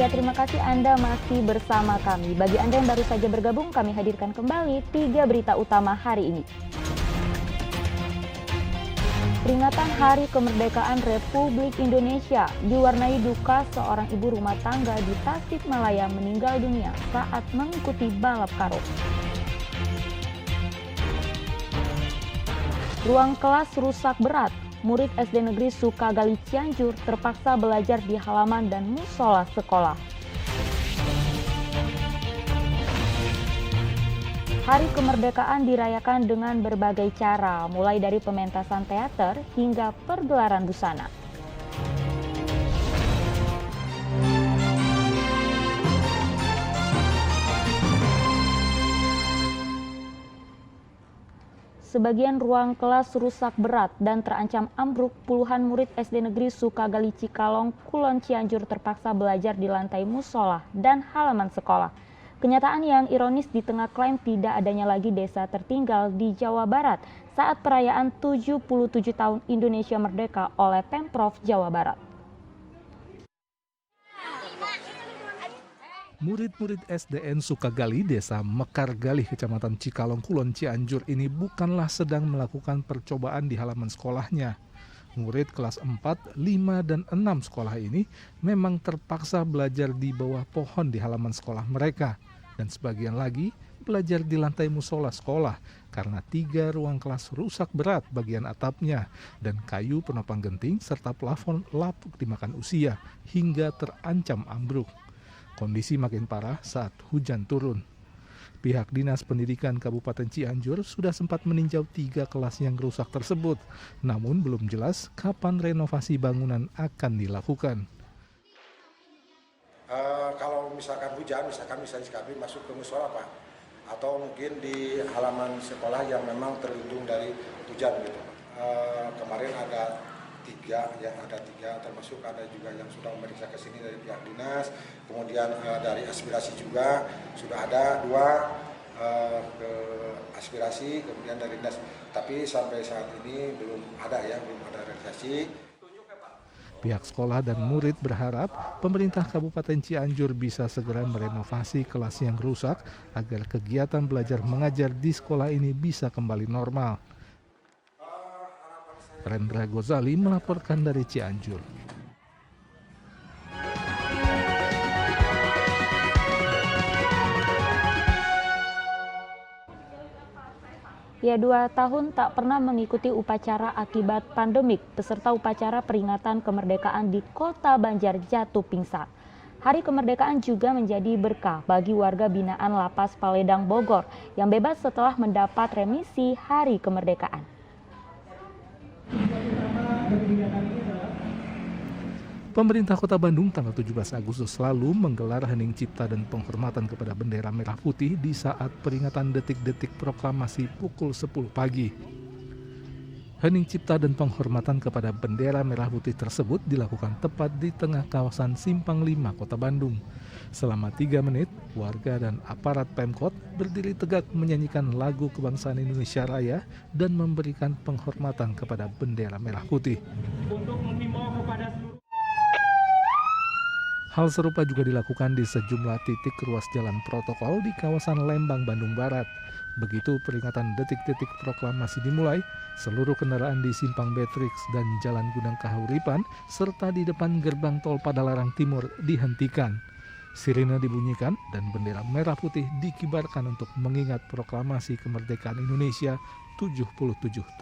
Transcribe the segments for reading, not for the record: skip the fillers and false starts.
Ya, terima kasih Anda masih bersama kami. Bagi Anda yang baru saja bergabung, kami hadirkan kembali 3 berita utama hari ini. Peringatan Hari Kemerdekaan Republik Indonesia diwarnai duka seorang ibu rumah tangga di Tasikmalaya meninggal dunia saat mengikuti balap karung. Ruang kelas rusak berat. Murid SD Negeri Sukagali Cianjur terpaksa belajar di halaman dan musola sekolah. Hari Kemerdekaan dirayakan dengan berbagai cara, mulai dari pementasan teater hingga pergelaran busana. Sebagian ruang kelas rusak berat dan terancam ambruk. Puluhan murid SD Negeri Sukagali Cikalong, Kulon Cianjur terpaksa belajar di lantai musola dan halaman sekolah. Kenyataan yang ironis di tengah klaim tidak adanya lagi desa tertinggal di Jawa Barat saat perayaan 77 tahun Indonesia Merdeka oleh Pemprov Jawa Barat. Murid-murid SDN Sukagali, Desa Mekargalih, Kecamatan Cikalong, Kulon Cianjur ini bukanlah sedang melakukan percobaan di halaman sekolahnya. Murid kelas 4, 5, dan 6 sekolah ini memang terpaksa belajar di bawah pohon di halaman sekolah mereka. Dan sebagian lagi belajar di lantai musola sekolah karena 3 ruang kelas rusak berat bagian atapnya dan kayu penopang genting serta plafon lapuk dimakan usia hingga terancam ambruk. Kondisi makin parah saat hujan turun. Pihak Dinas Pendidikan Kabupaten Cianjur sudah sempat meninjau 3 kelas yang rusak tersebut, namun belum jelas kapan renovasi bangunan akan dilakukan. Kalau misalkan hujan, misalkan kami masuk ke musola Pak, atau mungkin di halaman sekolah yang memang terlindung dari hujan gitu. Kemarin ada 3, termasuk ada juga yang sudah memeriksa ke sini dari pihak dinas, kemudian dari aspirasi juga sudah ada 2 ke aspirasi, kemudian dari dinas, tapi sampai saat ini belum ada realisasi. Pihak sekolah dan murid berharap pemerintah Kabupaten Cianjur bisa segera merenovasi kelas yang rusak agar kegiatan belajar mengajar di sekolah ini bisa kembali normal. Rendra Gozali melaporkan dari Cianjur. Ya, 2 tahun tak pernah mengikuti upacara akibat pandemik. Peserta upacara peringatan kemerdekaan di Kota Banjar jatuh pingsan. Hari Kemerdekaan juga menjadi berkah bagi warga binaan Lapas Paledang Bogor yang bebas setelah mendapat remisi Hari Kemerdekaan. Pemerintah Kota Bandung tanggal 17 Agustus lalu menggelar hening cipta dan penghormatan kepada bendera merah putih di saat peringatan detik-detik proklamasi pukul 10 pagi. Hening cipta dan penghormatan kepada bendera merah putih tersebut dilakukan tepat di tengah kawasan Simpang 5 Kota Bandung. Selama 3 menit, warga dan aparat Pemkot berdiri tegak menyanyikan lagu kebangsaan Indonesia Raya dan memberikan penghormatan kepada bendera merah putih. Hal serupa juga dilakukan di sejumlah titik ruas jalan protokol di kawasan Lembang, Bandung Barat. Begitu peringatan detik-detik proklamasi dimulai, seluruh kendaraan di Simpang Betrix dan Jalan Gudang Kahuripan serta di depan gerbang tol Padalarang Timur dihentikan. Sirine dibunyikan dan bendera merah putih dikibarkan untuk mengingat proklamasi kemerdekaan Indonesia 77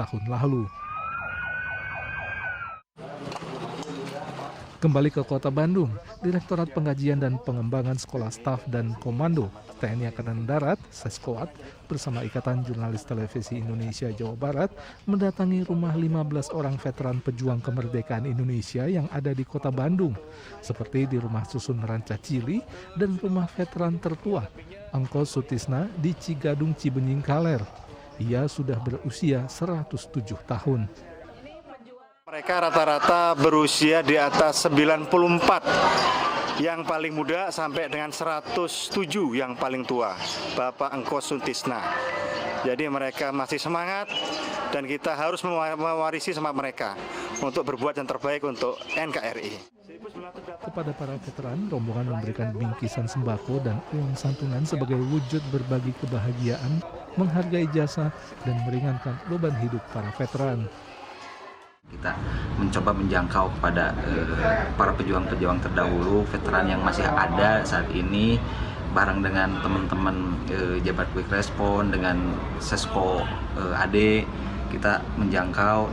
tahun lalu. Kembali ke Kota Bandung, Direktorat Pengkajian dan Pengembangan Sekolah Staf dan Komando TNI Angkatan Darat, Seskoat, bersama Ikatan Jurnalis Televisi Indonesia Jawa Barat mendatangi rumah 15 orang veteran pejuang kemerdekaan Indonesia yang ada di Kota Bandung, seperti di Rumah Susun Ranca Cili dan rumah veteran tertua, Engko Sutisna di Cigadung Cibenying Kaler. Ia sudah berusia 107 tahun. Mereka rata-rata berusia di atas 94, yang paling muda sampai dengan 107 yang paling tua, Bapak Engko Sutisna. Jadi mereka masih semangat dan kita harus mewarisi semangat mereka untuk berbuat yang terbaik untuk NKRI. Kepada para veteran, rombongan memberikan bingkisan sembako dan uang santunan sebagai wujud berbagi kebahagiaan, menghargai jasa, dan meringankan beban hidup para veteran. Kita mencoba menjangkau kepada para pejuang-pejuang terdahulu, veteran yang masih ada saat ini, bareng dengan teman-teman Jabat Quick Respon, dengan Sesko AD, kita menjangkau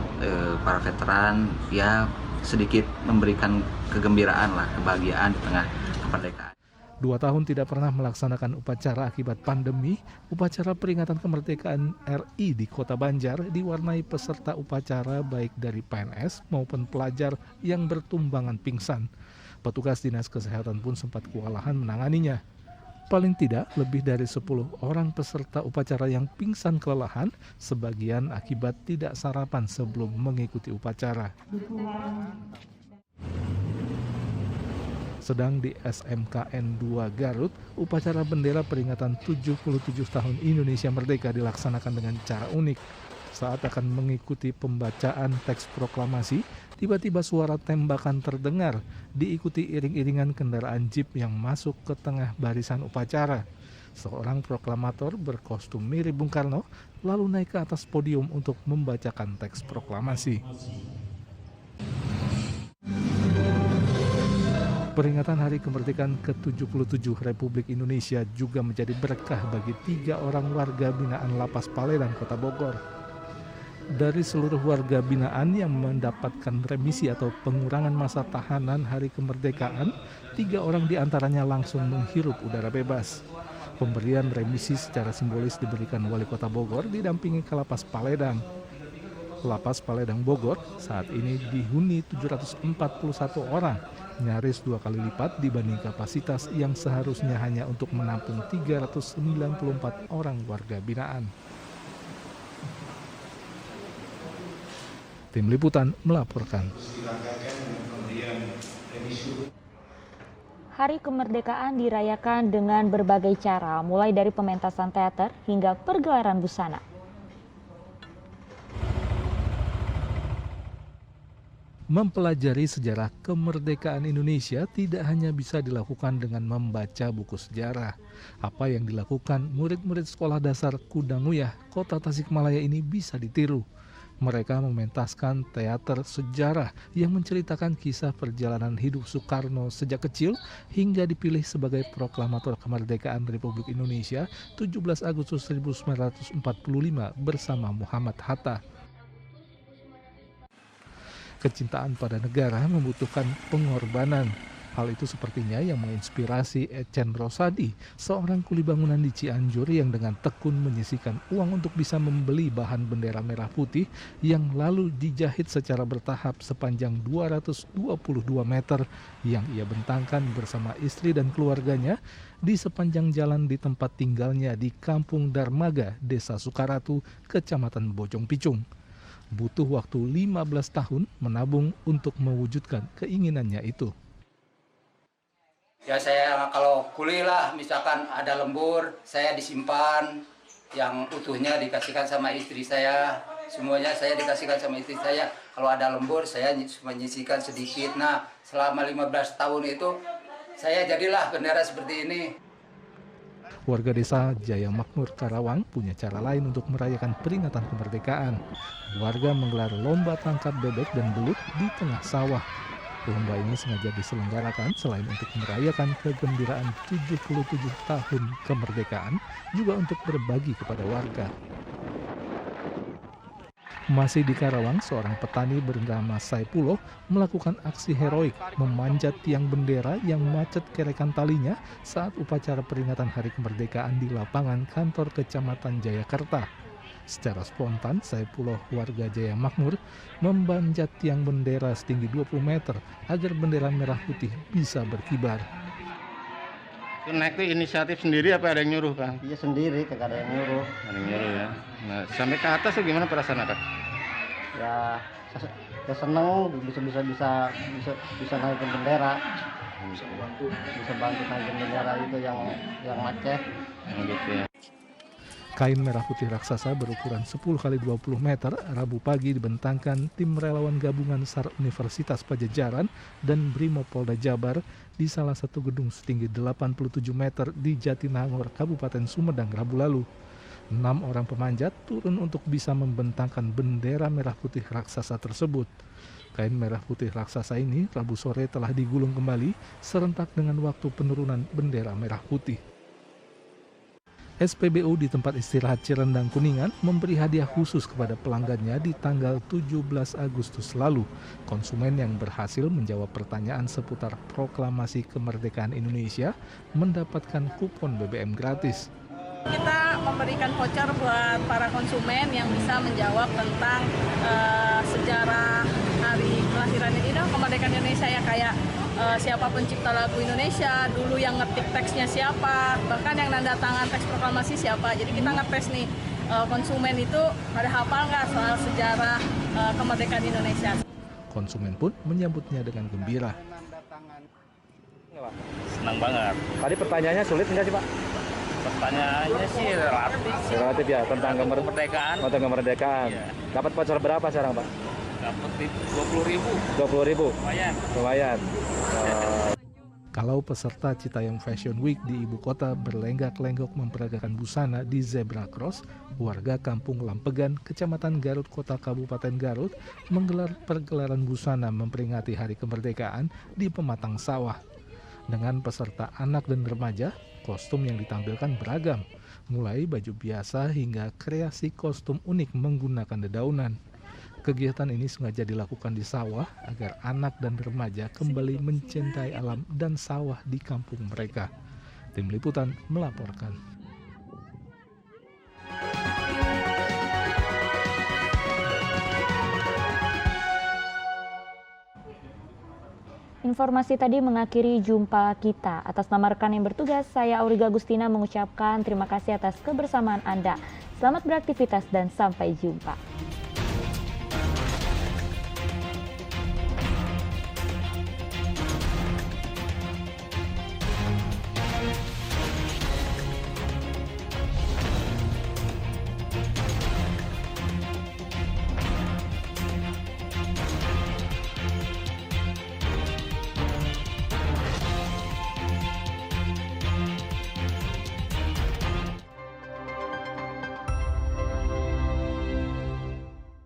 para veteran, ya sedikit memberikan kegembiraan lah, kebahagiaan di tengah kemerdekaan. 2 tahun tidak pernah melaksanakan upacara akibat pandemi, upacara peringatan kemerdekaan RI di Kota Banjar diwarnai peserta upacara baik dari PNS maupun pelajar yang bertumbangan pingsan. Petugas Dinas Kesehatan pun sempat kewalahan menanganinya. Paling tidak lebih dari 10 orang peserta upacara yang pingsan kelelahan, sebagian akibat tidak sarapan sebelum mengikuti upacara. Sedang di SMKN 2 Garut, upacara bendera peringatan 77 tahun Indonesia Merdeka dilaksanakan dengan cara unik. Saat akan mengikuti pembacaan teks proklamasi, tiba-tiba suara tembakan terdengar, diikuti iring-iringan kendaraan jeep yang masuk ke tengah barisan upacara. Seorang proklamator berkostum mirip Bung Karno lalu naik ke atas podium untuk membacakan teks proklamasi. Peringatan Hari Kemerdekaan ke-77 Republik Indonesia juga menjadi berkah bagi 3 orang warga binaan Lapas Paledang, Kota Bogor. Dari seluruh warga binaan yang mendapatkan remisi atau pengurangan masa tahanan Hari Kemerdekaan, 3 orang diantaranya langsung menghirup udara bebas. Pemberian remisi secara simbolis diberikan Wali Kota Bogor didampingi Kalapas Paledang. Lapas Paledang Bogor saat ini dihuni 741 orang, nyaris 2 kali lipat dibanding kapasitas yang seharusnya hanya untuk menampung 394 orang warga binaan. Tim Liputan melaporkan. Hari Kemerdekaan dirayakan dengan berbagai cara, mulai dari pementasan teater hingga pergelaran busana. Mempelajari sejarah kemerdekaan Indonesia tidak hanya bisa dilakukan dengan membaca buku sejarah. Apa yang dilakukan murid-murid sekolah dasar Kudanguyah, Kota Tasikmalaya ini bisa ditiru. Mereka mementaskan teater sejarah yang menceritakan kisah perjalanan hidup Soekarno sejak kecil hingga dipilih sebagai proklamator kemerdekaan Republik Indonesia 17 Agustus 1945 bersama Muhammad Hatta. Kecintaan pada negara membutuhkan pengorbanan. Hal itu sepertinya yang menginspirasi Ecen Rosadi, seorang kuli bangunan di Cianjur yang dengan tekun menyisihkan uang untuk bisa membeli bahan bendera merah putih yang lalu dijahit secara bertahap sepanjang 222 meter yang ia bentangkan bersama istri dan keluarganya di sepanjang jalan di tempat tinggalnya di Kampung Darmaga, Desa Sukaratu, Kecamatan Bojong Picung. Butuh waktu 15 tahun menabung untuk mewujudkan keinginannya itu. Ya saya kalau kuliah lah, misalkan ada lembur, saya disimpan, yang utuhnya dikasihkan sama istri saya, semuanya saya dikasihkan sama istri saya. Kalau ada lembur, saya menyisihkan sedikit. Nah, selama 15 tahun itu, saya jadilah bendera seperti ini. Warga desa Jaya Makmur Karawang punya cara lain untuk merayakan peringatan kemerdekaan. Warga menggelar lomba tangkap bebek dan belut di tengah sawah. Lomba ini sengaja diselenggarakan selain untuk merayakan kegembiraan 77 tahun kemerdekaan, juga untuk berbagi kepada warga. Masih di Karawang, seorang petani bernama Saipuloh melakukan aksi heroik memanjat tiang bendera yang macet kerekan talinya saat upacara peringatan Hari Kemerdekaan di lapangan kantor Kecamatan Jayakarta. Secara spontan, Saipuloh warga Jaya Makmur memanjat tiang bendera setinggi 20 meter agar bendera merah putih bisa berkibar. Naik itu inisiatif sendiri apa ada yang nyuruh, Kang? Iya sendiri, kagak ada yang nyuruh. Ada yang nyuruh ya. Nah, sampai ke atas tuh gimana perasaan Kang? Ya seneng bisa naikin bendera. Bisa bantu naikin bendera itu yang macet. Gitu ya. Kain merah putih raksasa berukuran 10 x 20 meter Rabu pagi dibentangkan tim relawan gabungan SAR Universitas Padjadjaran dan Brimopolda Jabar di salah satu gedung setinggi 87 meter di Jatinangor, Kabupaten Sumedang Rabu lalu. 6 orang pemanjat turun untuk bisa membentangkan bendera merah putih raksasa tersebut. Kain merah putih raksasa ini Rabu sore telah digulung kembali serentak dengan waktu penurunan bendera merah putih. SPBU di tempat istirahat Cirendang Kuningan memberi hadiah khusus kepada pelanggannya di tanggal 17 Agustus lalu. Konsumen yang berhasil menjawab pertanyaan seputar proklamasi kemerdekaan Indonesia mendapatkan kupon BBM gratis. Kita memberikan voucher buat para konsumen yang bisa menjawab tentang sejarah hari kelahiran ini, kemerdekaan Indonesia ya, kayak siapa pencipta lagu Indonesia, dulu yang ngetik teksnya siapa, bahkan yang nanda tangan teks proklamasi siapa. Jadi kita ngetes nih konsumen itu pada hafal nggak soal sejarah kemerdekaan Indonesia. Konsumen pun menyambutnya dengan gembira. Senang banget. Tadi pertanyaannya sulit nggak sih Pak? Pertanyaannya sih relatif. Relatif ya, tentang kemerdekaan. Tentang kemerdekaan. Iya. Dapat voucher berapa sekarang Pak? Dapat 20.000. 20.000? Lumayan. Kalau peserta Citayam Fashion Week di ibu kota berlenggak-lenggok memperagakan busana di Zebra Cross, warga Kampung Lampegan, Kecamatan Garut, Kota Kabupaten Garut, menggelar pergelaran busana memperingati Hari Kemerdekaan di Pematang Sawah. Dengan peserta anak dan remaja, kostum yang ditampilkan beragam, mulai baju biasa hingga kreasi kostum unik menggunakan dedaunan. Kegiatan ini sengaja dilakukan di sawah agar anak dan remaja kembali mencintai alam dan sawah di kampung mereka. Tim Liputan melaporkan. Informasi tadi mengakhiri jumpa kita. Atas nama rekan yang bertugas, saya Auriga Agustina mengucapkan terima kasih atas kebersamaan Anda. Selamat beraktivitas dan sampai jumpa.